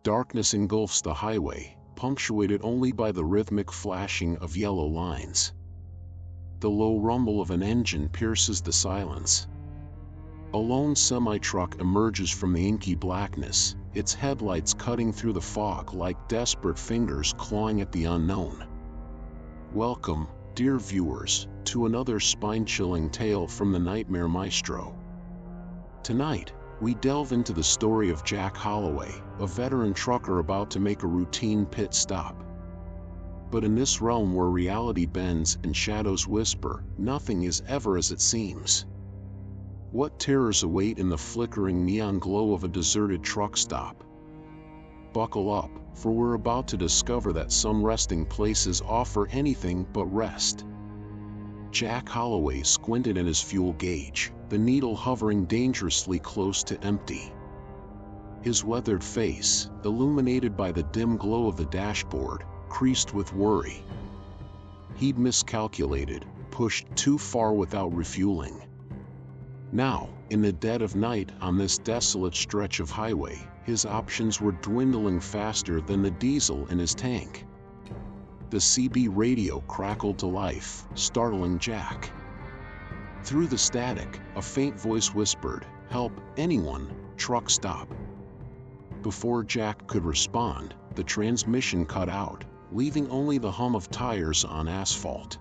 Darkness engulfs the highway, punctuated only by the rhythmic flashing of yellow lines. The low rumble of an engine pierces the silence. A lone semi-truck emerges from the inky blackness, its headlights cutting through the fog like desperate fingers clawing at the unknown. Welcome, dear viewers, to another spine-chilling tale from the Nightmare Maestro. Tonight, we delve into the story of Jack Holloway, a veteran trucker about to make a routine pit stop. But in this realm where reality bends and shadows whisper, nothing is ever as it seems. What terrors await in the flickering neon glow of a deserted truck stop? Buckle up, for we're about to discover that some resting places offer anything but rest. Jack Holloway squinted at his fuel gauge, the needle hovering dangerously close to empty. His weathered face, illuminated by the dim glow of the dashboard, creased with worry. He'd miscalculated, pushed too far without refueling. Now, in the dead of night on this desolate stretch of highway, his options were dwindling faster than the diesel in his tank. The CB radio crackled to life, startling Jack. Through the static, a faint voice whispered, "Help, anyone, truck stop." Before Jack could respond, the transmission cut out, leaving only the hum of tires on asphalt.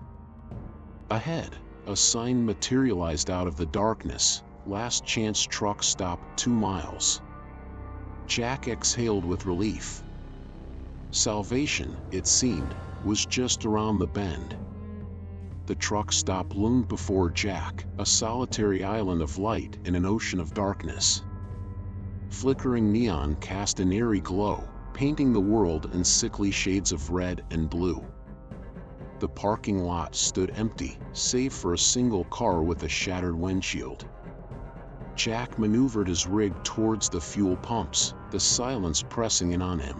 Ahead, a sign materialized out of the darkness, "Last chance truck stop 2 miles." Jack exhaled with relief. Salvation, it seemed, was just around the bend. The truck stop loomed before Jack, a solitary island of light in an ocean of darkness. Flickering neon cast an eerie glow, painting the world in sickly shades of red and blue. The parking lot stood empty, save for a single car with a shattered windshield. Jack maneuvered his rig towards the fuel pumps, the silence pressing in on him.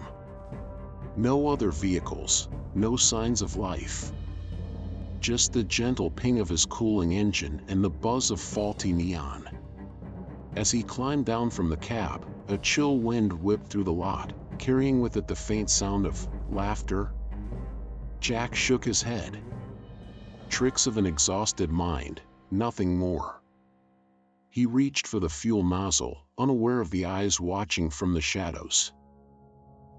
No other vehicles, no signs of life. Just the gentle ping of his cooling engine and the buzz of faulty neon. As he climbed down from the cab, a chill wind whipped through the lot, carrying with it the faint sound of laughter. Jack shook his head. Tricks of an exhausted mind, nothing more. He reached for the fuel nozzle, unaware of the eyes watching from the shadows.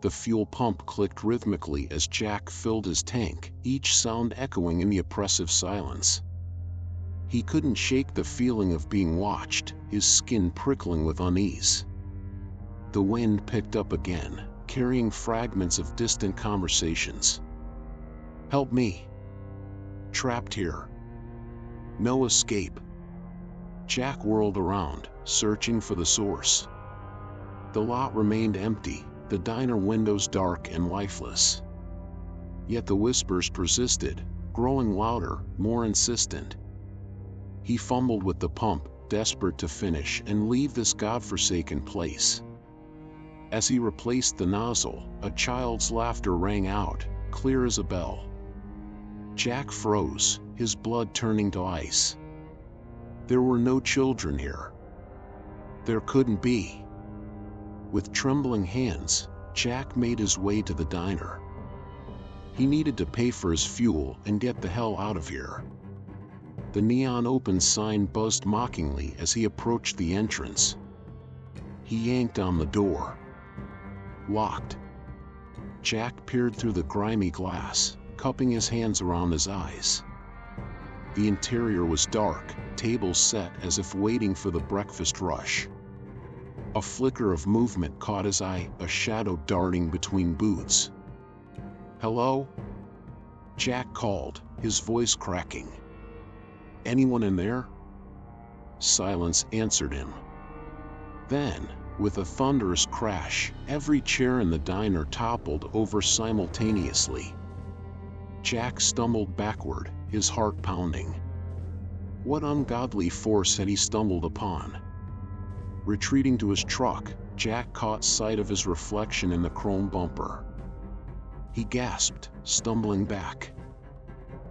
The fuel pump clicked rhythmically as Jack filled his tank, each sound echoing in the oppressive silence. He couldn't shake the feeling of being watched, his skin prickling with unease. The wind picked up again, carrying fragments of distant conversations. "Help me. Trapped here. No escape." Jack whirled around, searching for the source. The lot remained empty, the diner windows dark and lifeless. Yet the whispers persisted, growing louder, more insistent. He fumbled with the pump, desperate to finish and leave this godforsaken place. As he replaced the nozzle, a child's laughter rang out, clear as a bell. Jack froze, his blood turning to ice. There were no children here. There couldn't be. With trembling hands, Jack made his way to the diner. He needed to pay for his fuel and get the hell out of here. The neon open sign buzzed mockingly as he approached the entrance. He yanked on the door. Locked. Jack peered through the grimy glass, cupping his hands around his eyes. The interior was dark, tables set as if waiting for the breakfast rush. A flicker of movement caught his eye, a shadow darting between booths. "Hello?" Jack called, his voice cracking. "Anyone in there?" Silence answered him. Then, with a thunderous crash, every chair in the diner toppled over simultaneously. Jack stumbled backward, his heart pounding. What ungodly force had he stumbled upon? Retreating to his truck, Jack caught sight of his reflection in the chrome bumper. He gasped, stumbling back.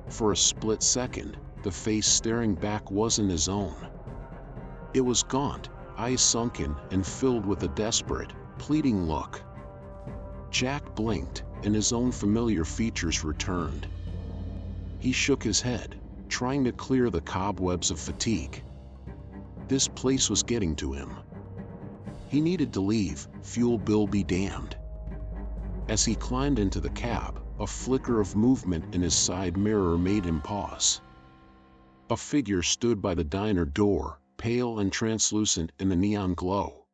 For a split second, the face staring back wasn't his own. It was gaunt, eyes sunken and filled with a desperate, pleading look. Jack blinked, and his own familiar features returned. He shook his head, trying to clear the cobwebs of fatigue. This place was getting to him. He needed to leave, fuel bill be damned. As he climbed into the cab, a flicker of movement in his side mirror made him pause. A figure stood by the diner door, pale and translucent in the neon glow.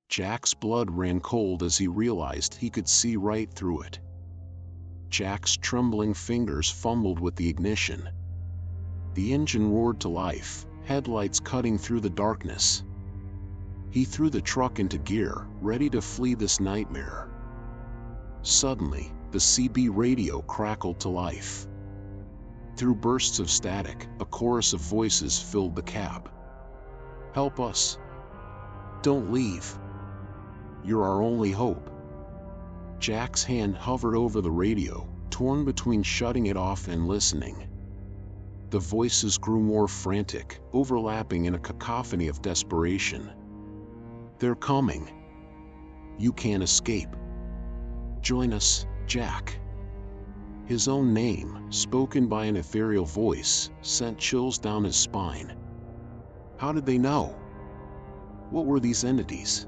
Jack's blood ran cold as he realized he could see right through it. Jack's trembling fingers fumbled with the ignition. The engine roared to life, headlights cutting through the darkness. He threw the truck into gear, ready to flee this nightmare. Suddenly, the CB radio crackled to life. Through bursts of static, a chorus of voices filled the cab. "Help us! Don't leave! You're our only hope!" Jack's hand hovered over the radio, torn between shutting it off and listening. The voices grew more frantic, overlapping in a cacophony of desperation. "They're coming! You can't escape! Join us, Jack!" His own name, spoken by an ethereal voice, sent chills down his spine. How did they know? What were these entities?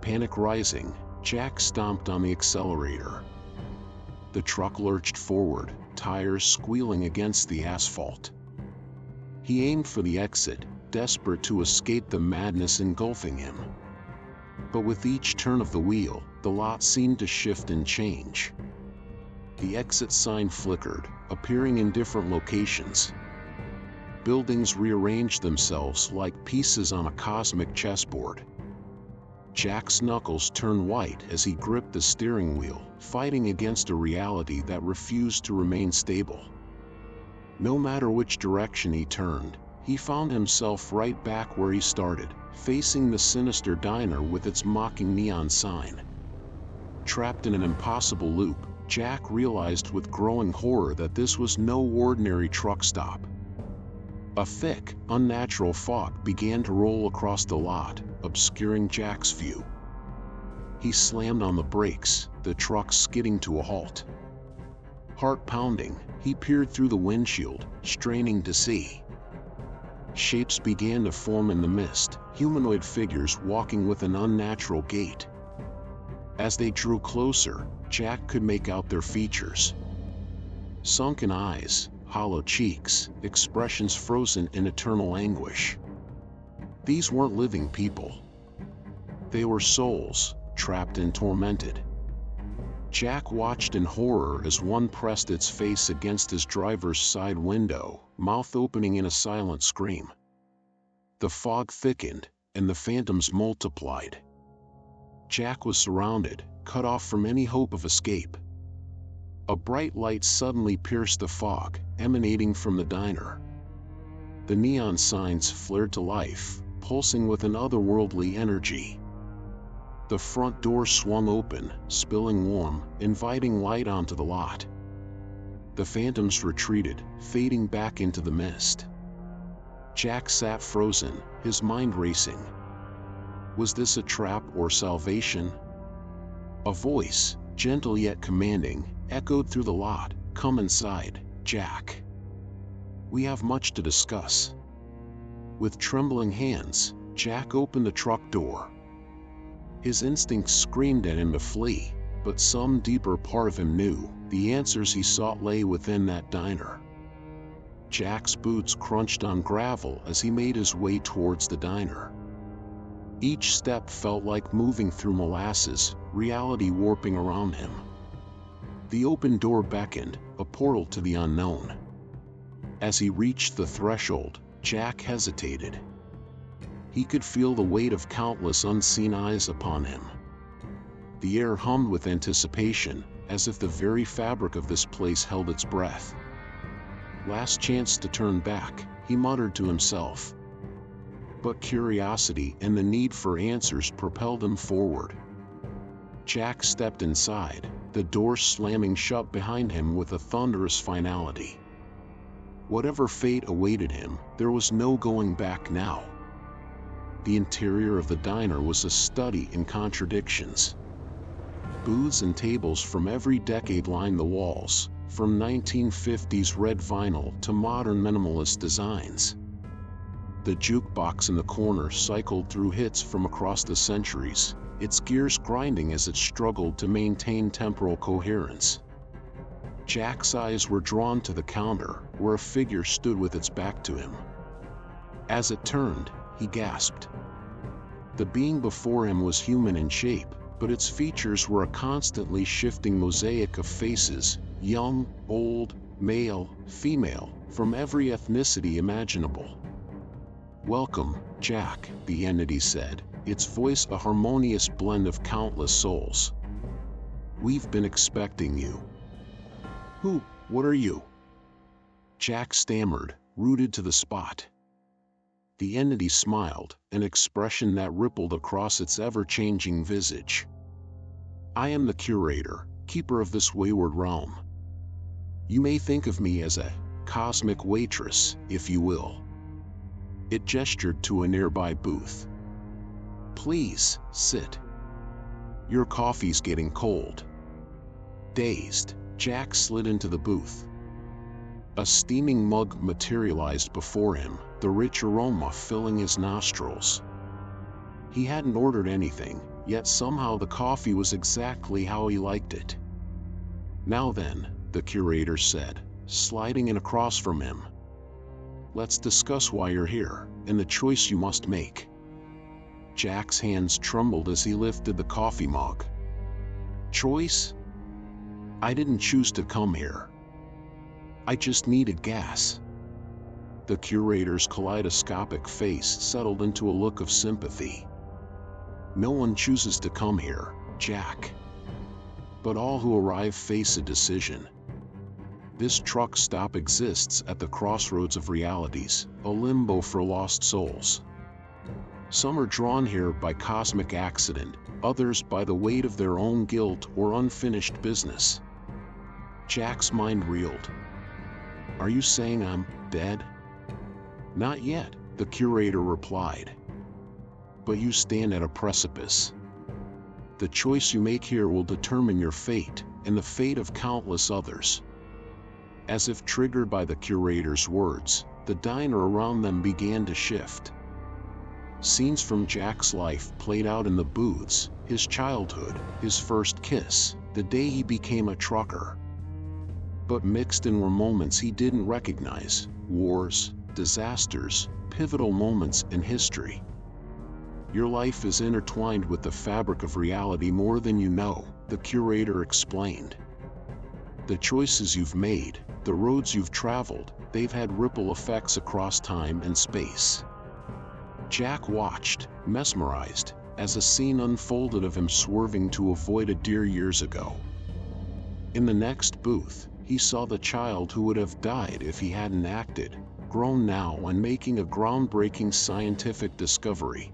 Panic rising, Jack stomped on the accelerator. The truck lurched forward, tires squealing against the asphalt. He aimed for the exit, desperate to escape the madness engulfing him. But with each turn of the wheel, the lot seemed to shift and change. The exit sign flickered, appearing in different locations. Buildings rearranged themselves like pieces on a cosmic chessboard. Jack's knuckles turned white as he gripped the steering wheel, fighting against a reality that refused to remain stable. No matter which direction he turned, he found himself right back where he started, facing the sinister diner with its mocking neon sign. Trapped in an impossible loop, Jack realized with growing horror that this was no ordinary truck stop. A thick, unnatural fog began to roll across the lot, obscuring Jack's view. He slammed on the brakes, the truck skidding to a halt. Heart pounding, he peered through the windshield, straining to see. Shapes began to form in the mist, humanoid figures walking with an unnatural gait. As they drew closer, Jack could make out their features. Sunken eyes, hollow cheeks, expressions frozen in eternal anguish. These weren't living people. They were souls, trapped and tormented. Jack watched in horror as one pressed its face against his driver's side window, mouth opening in a silent scream. The fog thickened, and the phantoms multiplied. Jack was surrounded, cut off from any hope of escape. A bright light suddenly pierced the fog, emanating from the diner. The neon signs flared to life, pulsing with an otherworldly energy. The front door swung open, spilling warm, inviting light onto the lot. The phantoms retreated, fading back into the mist. Jack sat frozen, his mind racing. Was this a trap or salvation? A voice, gentle yet commanding, echoed through the lot, "Come inside, Jack. We have much to discuss." With trembling hands, Jack opened the truck door. His instincts screamed at him to flee, but some deeper part of him knew the answers he sought lay within that diner. Jack's boots crunched on gravel as he made his way towards the diner. Each step felt like moving through molasses, reality warping around him. The open door beckoned, a portal to the unknown. As he reached the threshold, Jack hesitated. He could feel the weight of countless unseen eyes upon him. The air hummed with anticipation, as if the very fabric of this place held its breath. Last chance to turn back, he muttered to himself. But curiosity and the need for answers propelled him forward. Jack stepped inside, the door slamming shut behind him with a thunderous finality. Whatever fate awaited him, there was no going back now. The interior of the diner was a study in contradictions. Booths and tables from every decade line the walls, from 1950s red vinyl to modern minimalist designs. The jukebox in the corner cycled through hits from across the centuries, its gears grinding as it struggled to maintain temporal coherence. Jack's eyes were drawn to the counter, where a figure stood with its back to him. As it turned, he gasped. The being before him was human in shape, but its features were a constantly shifting mosaic of faces, young, old, male, female, from every ethnicity imaginable. "Welcome, Jack," the entity said, its voice a harmonious blend of countless souls. "We've been expecting you." What are you?" Jack stammered, rooted to the spot. The entity smiled, an expression that rippled across its ever-changing visage. "I am the curator, keeper of this wayward realm. You may think of me as a cosmic waitress, if you will." It gestured to a nearby booth. "Please, sit. Your coffee's getting cold." Dazed, Jack slid into the booth. A steaming mug materialized before him, the rich aroma filling his nostrils. He hadn't ordered anything, yet somehow the coffee was exactly how he liked it. "Now then," the curator said, sliding in across from him. "Let's discuss why you're here, and the choice you must make." Jack's hands trembled as he lifted the coffee mug. "Choice? I didn't choose to come here. I just needed gas." The curator's kaleidoscopic face settled into a look of sympathy. "No one chooses to come here, Jack. But all who arrive face a decision. This truck stop exists at the crossroads of realities, a limbo for lost souls. Some are drawn here by cosmic accident, others by the weight of their own guilt or unfinished business." Jack's mind reeled. "Are you saying I'm dead?" "Not yet," the curator replied. "But you stand at a precipice. The choice you make here will determine your fate, and the fate of countless others." As if triggered by the curator's words, the diner around them began to shift. Scenes from Jack's life played out in the booths, his childhood, his first kiss, the day he became a trucker. But mixed in were moments he didn't recognize, wars, disasters, pivotal moments in history. "Your life is intertwined with the fabric of reality more than you know," the curator explained. "The choices you've made, the roads you've traveled, they've had ripple effects across time and space." Jack watched, mesmerized, as a scene unfolded of him swerving to avoid a deer years ago. In the next booth, he saw the child who would have died if he hadn't acted, grown now and making a groundbreaking scientific discovery.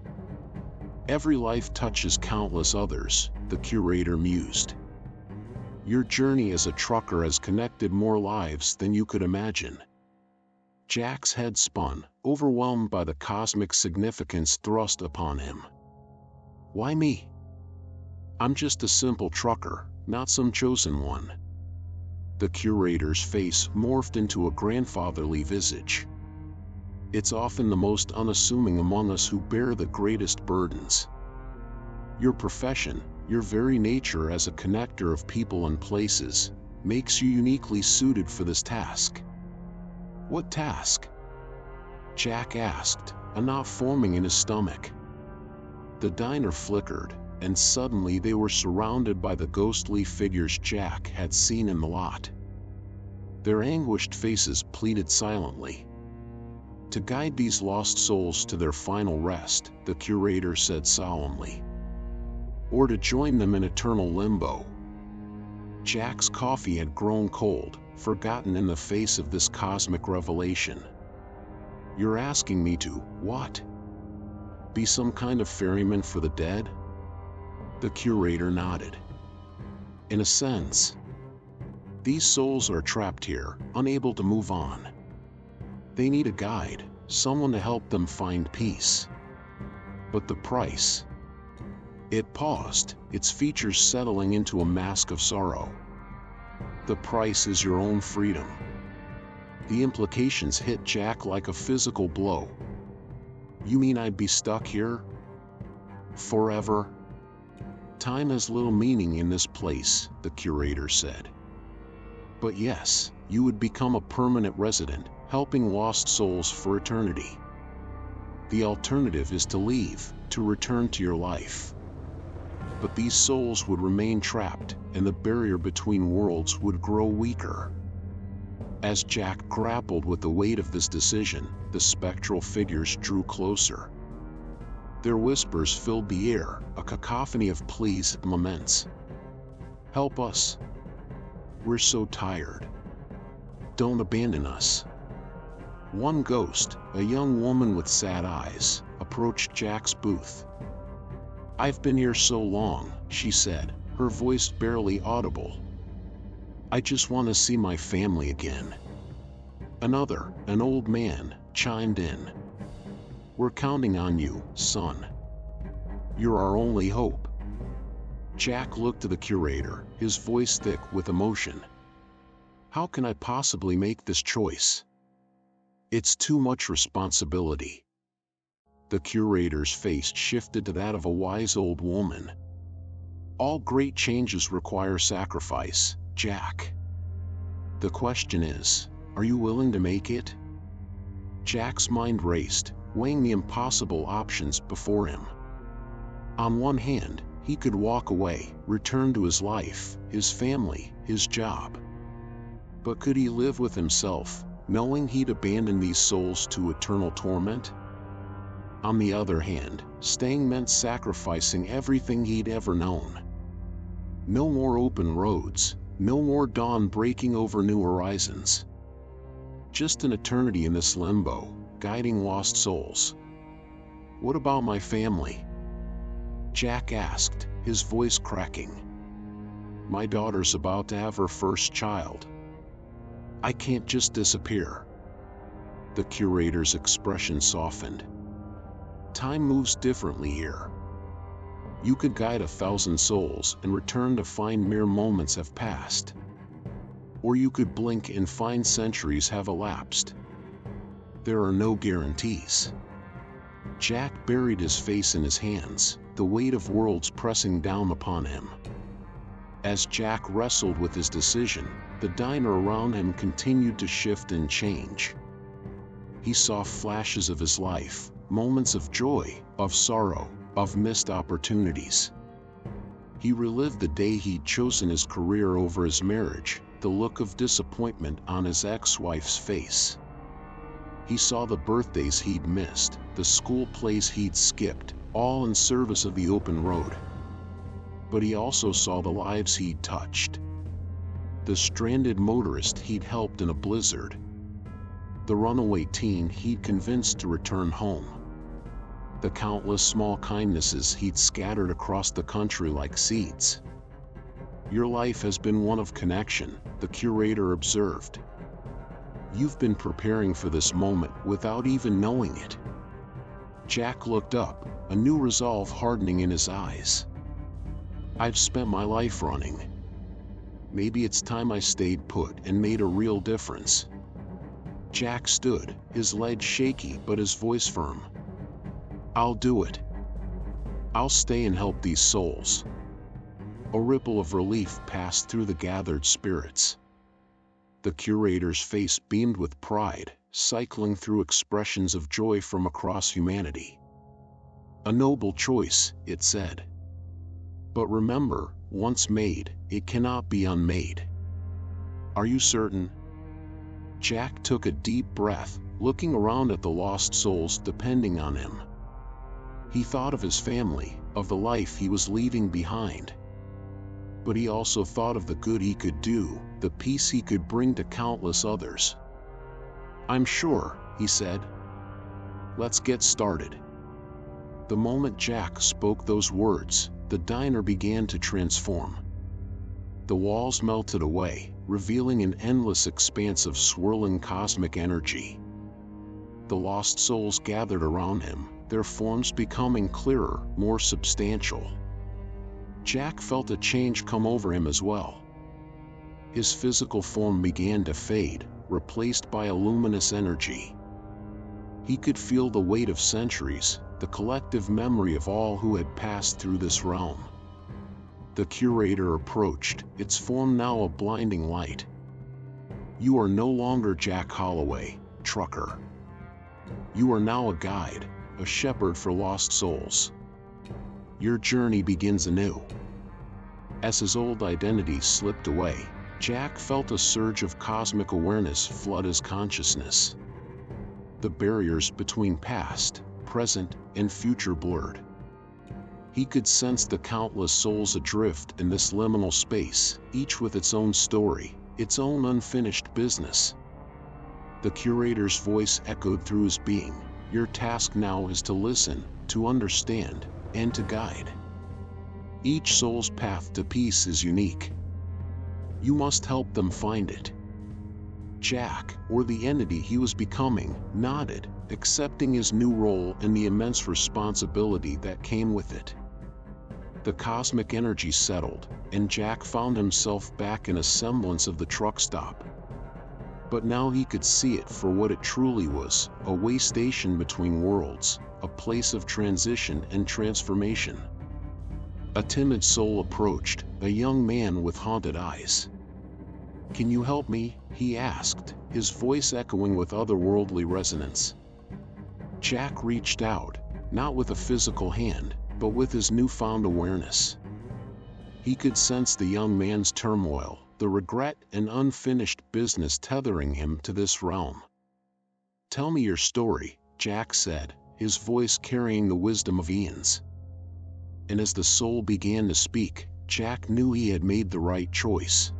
"Every life touches countless others," the curator mused. "Your journey as a trucker has connected more lives than you could imagine." Jack's head spun, overwhelmed by the cosmic significance thrust upon him. "Why me? I'm just a simple trucker, not some chosen one." The curator's face morphed into a grandfatherly visage. "It's often the most unassuming among us who bear the greatest burdens. Your profession, your very nature as a connector of people and places, makes you uniquely suited for this task." "What task?" Jack asked, a knot forming in his stomach. The diner flickered, and suddenly they were surrounded by the ghostly figures Jack had seen in the lot. Their anguished faces pleaded silently. "To guide these lost souls to their final rest," the curator said solemnly. "Or to join them in eternal limbo." Jack's coffee had grown cold, forgotten in the face of this cosmic revelation. "You're asking me to, what? Be some kind of ferryman for the dead?" The curator nodded. "In a sense. These souls are trapped here, unable to move on. They need a guide, someone to help them find peace. But the price? It paused, its features settling into a mask of sorrow. The price is your own freedom. The implications hit Jack like a physical blow. You mean I'd be stuck here? Forever? Time has little meaning in this place, the curator said. But yes, you would become a permanent resident, helping lost souls for eternity. The alternative is to leave, to return to your life. But these souls would remain trapped, and the barrier between worlds would grow weaker. As Jack grappled with the weight of this decision, the spectral figures drew closer. Their whispers filled the air, a cacophony of pleas and laments. Help us. We're so tired. Don't abandon us. One ghost, a young woman with sad eyes, approached Jack's booth. I've been here so long, she said, her voice barely audible. I just want to see my family again. Another, an old man, chimed in. We're counting on you, son. You're our only hope. Jack looked to the curator, his voice thick with emotion. How can I possibly make this choice? It's too much responsibility. The curator's face shifted to that of a wise old woman. All great changes require sacrifice, Jack. The question is, are you willing to make it? Jack's mind raced, weighing the impossible options before him. On one hand, he could walk away, return to his life, his family, his job. But could he live with himself, knowing he'd abandoned these souls to eternal torment? On the other hand, staying meant sacrificing everything he'd ever known. No more open roads, no more dawn breaking over new horizons. Just an eternity in this limbo, guiding lost souls. What about my family? Jack asked, his voice cracking. My daughter's about to have her first child. I can't just disappear. The curator's expression softened. Time moves differently here. You could guide 1,000 souls and return to find mere moments have passed. Or you could blink and find centuries have elapsed. There are no guarantees. Jack buried his face in his hands, the weight of worlds pressing down upon him. As Jack wrestled with his decision, the diner around him continued to shift and change. He saw flashes of his life, moments of joy, of sorrow, of missed opportunities. He relived the day he'd chosen his career over his marriage, the look of disappointment on his ex-wife's face. He saw the birthdays he'd missed, the school plays he'd skipped, all in service of the open road. But he also saw the lives he'd touched. The stranded motorist he'd helped in a blizzard. The runaway teen he'd convinced to return home. The countless small kindnesses he'd scattered across the country like seeds. Your life has been one of connection, the curator observed. You've been preparing for this moment without even knowing it. Jack looked up, a new resolve hardening in his eyes. I've spent my life running. Maybe it's time I stayed put and made a real difference. Jack stood, his legs shaky but his voice firm. I'll do it. I'll stay and help these souls. A ripple of relief passed through the gathered spirits. The curator's face beamed with pride, cycling through expressions of joy from across humanity. A noble choice, it said. But remember, once made, it cannot be unmade. Are you certain? Jack took a deep breath, looking around at the lost souls depending on him. He thought of his family, of the life he was leaving behind. But he also thought of the good he could do, the peace he could bring to countless others. I'm sure, he said. Let's get started. The moment Jack spoke those words, the diner began to transform. The walls melted away, revealing an endless expanse of swirling cosmic energy. The lost souls gathered around him, their forms becoming clearer, more substantial. Jack felt a change come over him as well. His physical form began to fade, replaced by a luminous energy. He could feel the weight of centuries, the collective memory of all who had passed through this realm. The curator approached, its form now a blinding light. "You are no longer Jack Holloway, trucker. You are now a guide, a shepherd for lost souls. Your journey begins anew." As his old identity slipped away, Jack felt a surge of cosmic awareness flood his consciousness. The barriers between past, present, and future blurred. He could sense the countless souls adrift in this liminal space, each with its own story, its own unfinished business. The curator's voice echoed through his being. "Your task now is to listen, to understand, and to guide. Each soul's path to peace is unique. You must help them find it." Jack, or the entity he was becoming, nodded, accepting his new role and the immense responsibility that came with it. The cosmic energy settled, and Jack found himself back in a semblance of the truck stop. But now he could see it for what it truly was, a way station between worlds, a place of transition and transformation. A timid soul approached, a young man with haunted eyes. "Can you help me?" he asked, his voice echoing with otherworldly resonance. Jack reached out, not with a physical hand, but with his newfound awareness. He could sense the young man's turmoil, the regret and unfinished business tethering him to this realm. "Tell me your story," Jack said, his voice carrying the wisdom of eons. And as the soul began to speak, Jack knew he had made the right choice.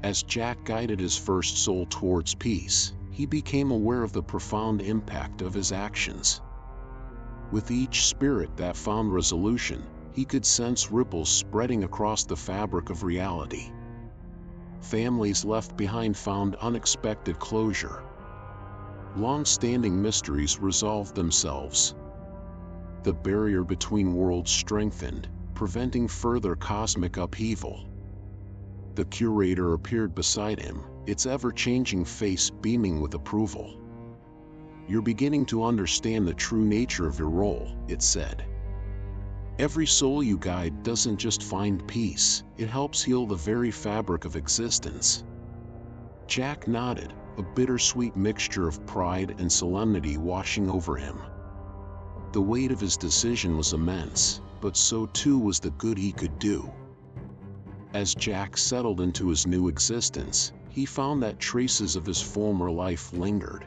As Jack guided his first soul towards peace, he became aware of the profound impact of his actions. With each spirit that found resolution, he could sense ripples spreading across the fabric of reality. Families left behind found unexpected closure. Long-standing mysteries resolved themselves. The barrier between worlds strengthened, preventing further cosmic upheaval. The curator appeared beside him, its ever-changing face beaming with approval. "You're beginning to understand the true nature of your role," it said. "Every soul you guide doesn't just find peace, it helps heal the very fabric of existence." Jack nodded, a bittersweet mixture of pride and solemnity washing over him. The weight of his decision was immense, but so too was the good he could do. As Jack settled into his new existence, he found that traces of his former life lingered.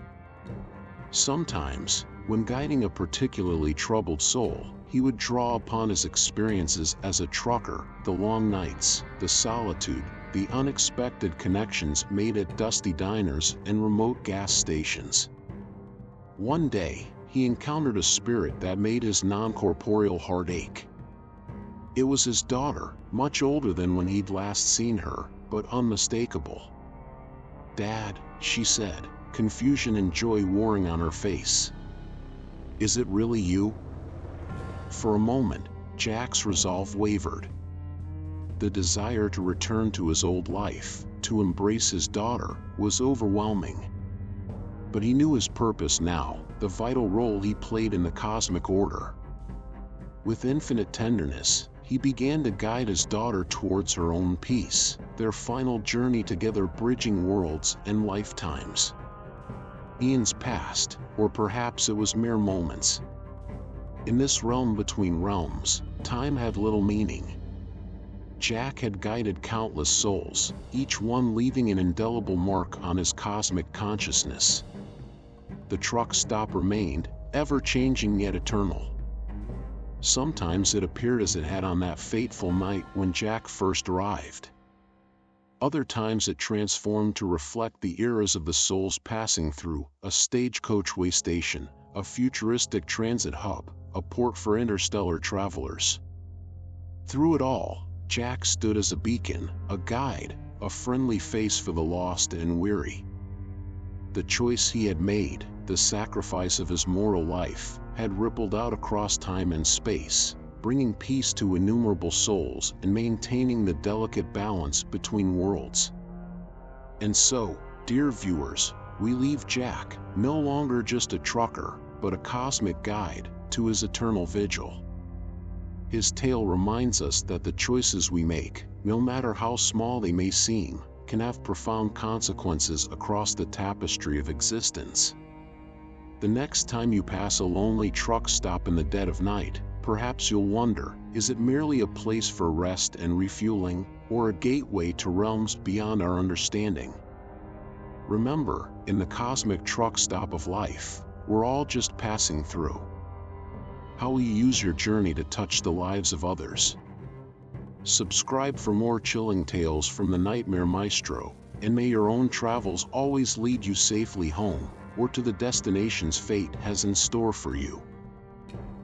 Sometimes, when guiding a particularly troubled soul, he would draw upon his experiences as a trucker, the long nights, the solitude, the unexpected connections made at dusty diners and remote gas stations. One day, he encountered a spirit that made his non-corporeal heart ache. It was his daughter, much older than when he'd last seen her, but unmistakable. "Dad," she said, confusion and joy warring on her face. "Is it really you?" For a moment, Jack's resolve wavered. The desire to return to his old life, to embrace his daughter, was overwhelming. But he knew his purpose now, the vital role he played in the cosmic order. With infinite tenderness, he began to guide his daughter towards her own peace, their final journey together bridging worlds and lifetimes. Eons passed, or perhaps it was mere moments. In this realm between realms, time had little meaning. Jack had guided countless souls, each one leaving an indelible mark on his cosmic consciousness. The truck stop remained, ever-changing yet eternal. Sometimes it appeared as it had on that fateful night when Jack first arrived. Other times it transformed to reflect the eras of the souls passing through, a stagecoach way station, a futuristic transit hub, a port for interstellar travelers. Through it all, Jack stood as a beacon, a guide, a friendly face for the lost and weary. The choice he had made, the sacrifice of his mortal life, had rippled out across time and space, bringing peace to innumerable souls and maintaining the delicate balance between worlds. And so, dear viewers, we leave Jack, no longer just a trucker, but a cosmic guide, to his eternal vigil. His tale reminds us that the choices we make, no matter how small they may seem, can have profound consequences across the tapestry of existence. The next time you pass a lonely truck stop in the dead of night, perhaps you'll wonder, is it merely a place for rest and refueling, or a gateway to realms beyond our understanding? Remember, in the cosmic truck stop of life, we're all just passing through. How will you use your journey to touch the lives of others? Subscribe for more chilling tales from the Nightmare Maestro, and may your own travels always lead you safely home, or to the destinations fate has in store for you.